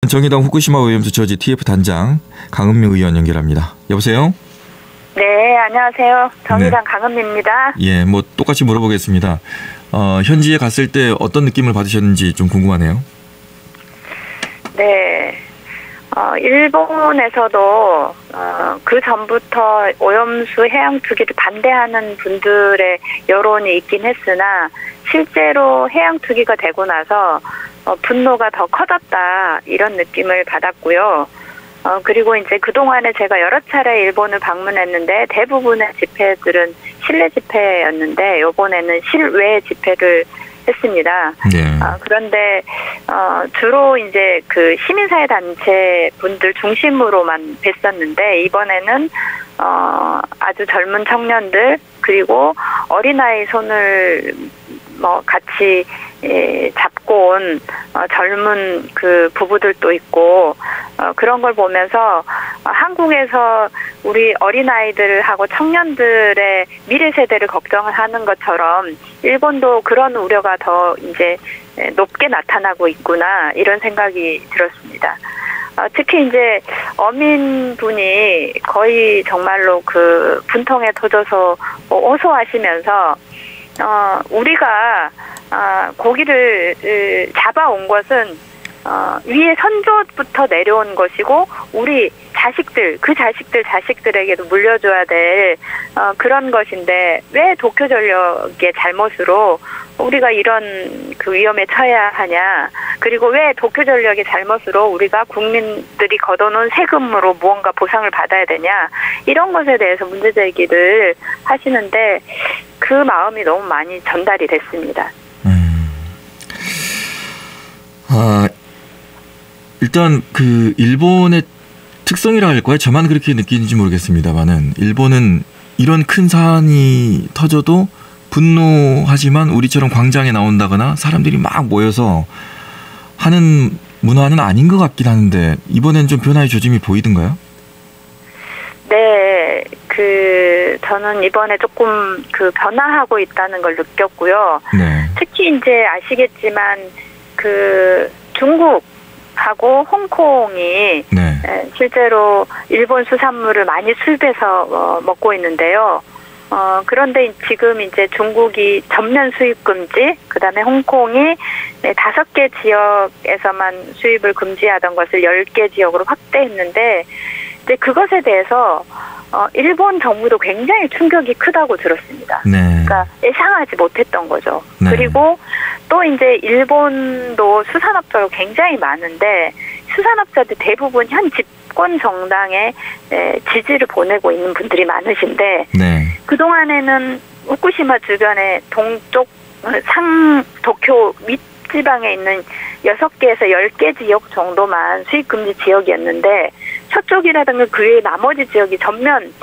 정의당 후쿠시마 오염수 저지 TF 단장 강은미 의원 연결합니다. 여보세요? 네, 안녕하세요. 정의당 강은미입니다. 예, 뭐 똑같이 물어보겠습니다. 현지에 갔을 때 어떤 느낌을 받으셨는지 좀 궁금하네요. 네, 일본에서도 그 전부터 오염수 해양 투기를 반대하는 분들의 여론이 있긴 했으나 실제로 해양 투기가 되고 나서 분노가 더 커졌다 이런 느낌을 받았고요. 그리고 이제 그동안에 제가 여러 차례 일본을 방문했는데 대부분의 집회들은 실내 집회였는데 이번에는 실외 집회를 했습니다. 네. 그런데 주로 이제 그 시민사회 단체 분들 중심으로만 뵀었는데 이번에는 아주 젊은 청년들 그리고 어린아이 손을 같이 잡고 온 젊은 그 부부들도 있고 그런 걸 보면서 한국에서 우리 어린아이들하고 청년들의 미래 세대를 걱정하는 것처럼 일본도 그런 우려가 더 이제 높게 나타나고 있구나 이런 생각이 들었습니다. 특히 이제 어민분이 거의 정말로 그 분통에 터져서 호소하시면서 우리가 고기를 잡아온 것은 위에 선조부터 내려온 것이고 우리 그 자식들에게도 물려줘야 될 그런 것인데 왜 도쿄전력의 잘못으로 우리가 이런 그 위험에 처해야 하냐. 그리고 왜 도쿄전력의 잘못으로 우리가 국민들이 걷어놓은 세금으로 무언가 보상을 받아야 되냐. 이런 것에 대해서 문제제기를 하시는데 그 마음이 너무 많이 전달이 됐습니다. 일단 그 일본의 특성이라 할까요? 저만 그렇게 느끼는지 모르겠습니다만은 일본은 이런 큰 사안이 터져도 분노하지만 우리처럼 광장에 나온다거나 사람들이 막 모여서 하는 문화는 아닌 것 같긴 하는데 이번엔 좀 변화의 조짐이 보이던가요? 네, 저는 이번에 조금 변화하고 있다는 걸 느꼈고요. 네. 특히 이제 아시겠지만 중국하고 홍콩이 네. 실제로 일본 수산물을 많이 수입해서 먹고 있는데요. 그런데 지금 이제 중국이 전면 수입 금지, 그다음에 홍콩이 5개 지역에서만 수입을 금지하던 것을 10개 지역으로 확대했는데 이제 그것에 대해서 일본 정부도 굉장히 충격이 크다고 들었습니다. 네. 그러니까 예상하지 못했던 거죠. 네. 그리고 또 이제 일본도 수산업자가 굉장히 많은데 수산업자들 대부분 현 집권 정당에 지지를 보내고 있는 분들이 많으신데 네. 그동안에는 후쿠시마 주변에 동쪽 도쿄 밑지방에 있는 6개에서 10개 지역 정도만 수입금지 지역이었는데 서쪽이라든가 그 외의 나머지 지역이 전면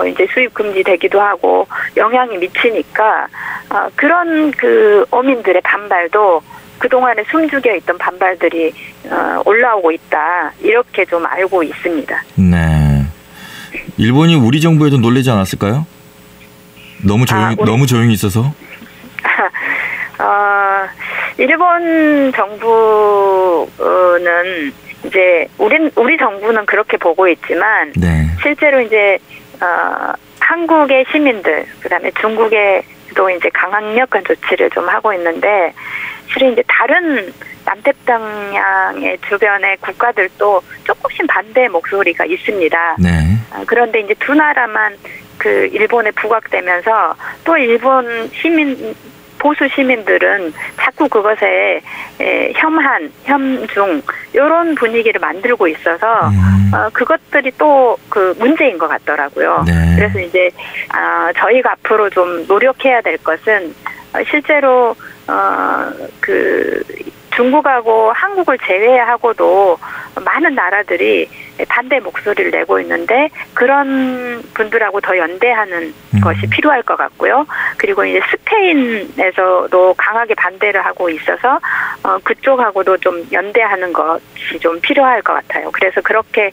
이제 수입 금지되기도 하고 영향이 미치니까 그런 어민들의 반발도 그동안에 숨죽여 있던 반발들이 올라오고 있다. 이렇게 좀 알고 있습니다. 네. 일본이 우리 정부에도 놀라지 않았을까요? 너무 조용히 있어서? 일본 정부는 이제 우리 정부는 그렇게 보고 있지만 네. 실제로 이제 한국의 시민들 그다음에 중국에도 이제 강력한 조치를 좀 하고 있는데 실은 이제 다른 남태평양의 주변의 국가들도 조금씩 반대 목소리가 있습니다. 네. 그런데 이제 두 나라만 일본에 부각되면서 또 일본 보수 시민들은 자꾸 그것에 협중 이런 분위기를 만들고 있어서 그것들이 또 문제인 것 같더라고요. 네. 그래서 이제 저희가 앞으로 좀 노력해야 될 것은 실제로 중국하고 한국을 제외하고도 많은 나라들이 반대 목소리를 내고 있는데 그런 분들하고 더 연대하는 것이 필요할 것 같고요. 그리고 이제 스페인에서도 강하게 반대를 하고 있어서 그쪽하고도 좀 연대하는 것이 좀 필요할 것 같아요. 그래서 그렇게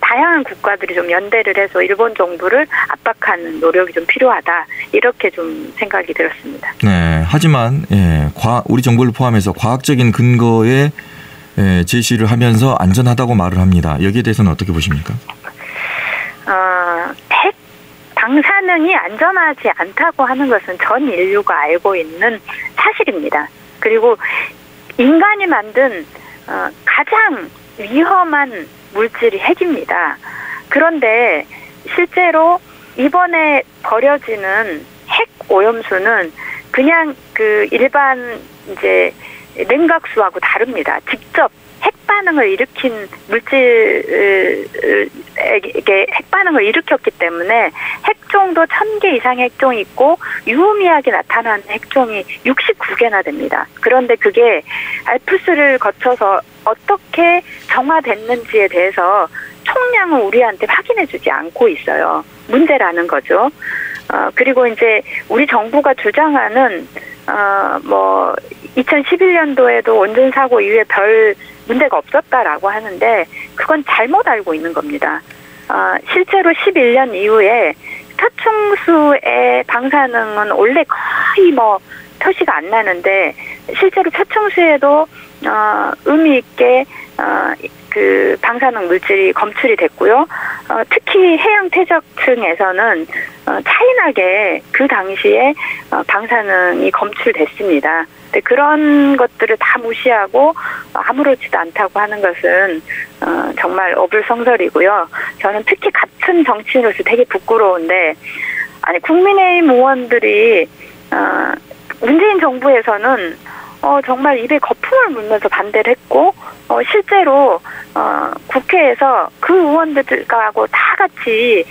다양한 국가들이 좀 연대를 해서 일본 정부를 압박하는 노력이 좀 필요하다. 이렇게 좀 생각이 들었습니다. 네. 하지만 우리 정부를 포함해서 과학적인 근거에 제시를 하면서 안전하다고 말을 합니다. 여기에 대해서는 어떻게 보십니까? 핵 방사능이 안전하지 않다고 하는 것은 전 인류가 알고 있는 사실입니다. 그리고 인간이 만든 가장 위험한 물질이 핵입니다. 그런데 실제로 이번에 버려지는 핵 오염수는 그냥 그 일반 이제 냉각수하고 다릅니다. 직접 핵 반응을 일으킨 물질에게 핵 반응을 일으켰기 때문에 핵종도 1000개 이상의 핵종이 있고 유의미하게 나타나는 핵종이 69개나 됩니다. 그런데 그게 알프스를 거쳐서 어떻게 정화됐는지에 대해서 총량을 우리한테 확인해주지 않고 있어요. 문제라는 거죠. 그리고 이제 우리 정부가 주장하는 2011년도에도 원전 사고 이후에 별 문제가 없었다라고 하는데 그건 잘못 알고 있는 겁니다. 실제로 11년 이후에 표충수의 방사능은 원래 거의 표시가 안 나는데 실제로 표충수에도 의미 있게 그 방사능 물질이 검출이 됐고요. 특히 해양 퇴적층에서는 차이나게 그 당시에 방사능이 검출됐습니다. 근데 그런 것들을 다 무시하고 아무렇지도 않다고 하는 것은 정말 어불성설이고요. 저는 특히 같은 정치인으로서 되게 부끄러운데 아니 국민의힘 의원들이 문재인 정부에서는 정말 입에 거품을 물면서 반대를 했고 실제로 국회에서 그 의원들하고 다 같이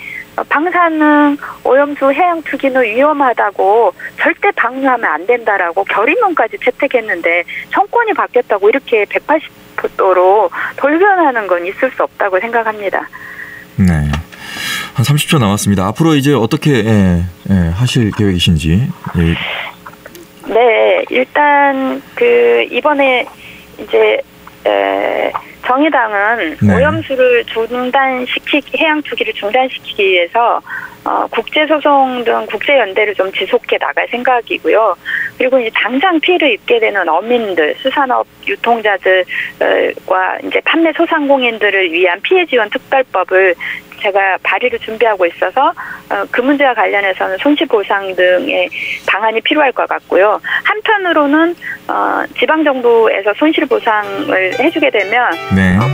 방사능 오염수 해양 투기는 위험하다고 절대 방류하면 안 된다라고 결의문까지 채택했는데 정권이 바뀌었다고 이렇게 180도로 돌변하는 건 있을 수 없다고 생각합니다. 네. 한 30초 남았습니다. 앞으로 이제 어떻게 하실 계획이신지. 네, 일단 이번에 이제 정의당은 오염수를 해양 투기를 중단시키기 위해서 국제소송 등 국제연대를 좀 지속해 나갈 생각이고요. 그리고 이제 당장 피해를 입게 되는 어민들, 수산업 유통자들과 이제 판매 소상공인들을 위한 피해 지원 특별법을 제가 발의를 준비하고 있어서 그 문제와 관련해서는 손실보상 등의 방안이 필요할 것 같고요. 한편으로는 지방정부에서 손실보상을 해주게 되면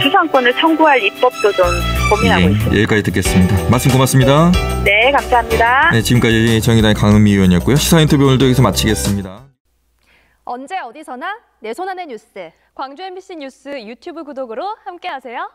주상권을 청구할 입법도 좀 고민하고 있습니다. 여기까지 듣겠습니다. 말씀 고맙습니다. 네, 감사합니다. 네, 지금까지 정의당의 강은미 의원이었고요. 시사 인터뷰 오늘도 여기서 마치겠습니다. 언제 어디서나 내 손 안의 뉴스. 광주 MBC 뉴스 유튜브 구독으로 함께하세요.